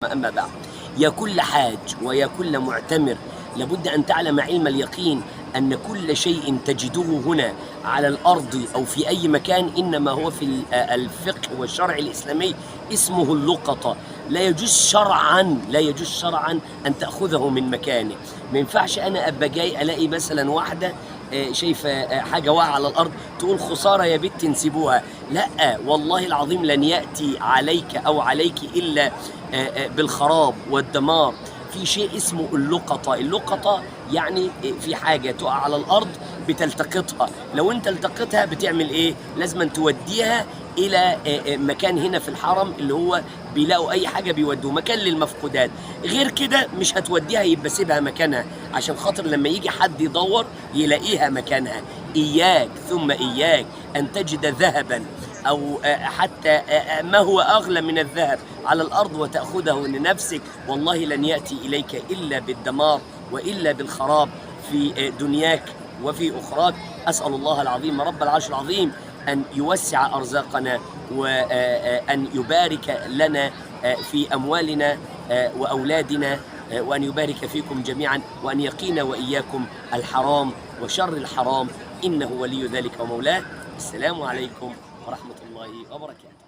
أما بعد، يا كل حاج ويا كل معتمر، لابد أن تعلم علم اليقين أن كل شيء تجده هنا على الأرض أو في أي مكان إنما هو في الفقه والشرع الإسلامي اسمه اللقطة. لا يجوز شرعا أن تأخذه من مكانه. ما ينفعش أنا أبقى جاي ألاقي مثلا واحدة شايفة حاجة واقعة على الأرض تقول خسارة يا بت نسيبوها. لا والله العظيم لن يأتي عليك أو عليك إلا بالخراب والدمار. في شيء اسمه اللقطة. اللقطة يعني في حاجة تقع على الأرض بتلتقطها. لو أنت التقطها بتعمل إيه؟ لازم توديها إلى مكان هنا في الحرم اللي هو بيلاقوا أي حاجة بيودوه مكان للمفقودات. غير كده مش هتوديها، يبقى سيبها مكانها عشان خاطر لما يجي حد يدور يلاقيها مكانها. إياك ثم إياك أن تجد ذهبا أو حتى ما هو أغلى من الذهب على الأرض وتأخذه لنفسك. والله لن يأتي إليك إلا بالدمار وإلا بالخراب في دنياك وفي أخراك. أسأل الله العظيم رب العرش العظيم أن يوسع أرزاقنا وأن يبارك لنا في أموالنا وأولادنا، وأن يبارك فيكم جميعا، وأن يقينا وإياكم الحرام وشر الحرام، إنه ولي ذلك ومولاه. السلام عليكم ورحمة الله وبركاته.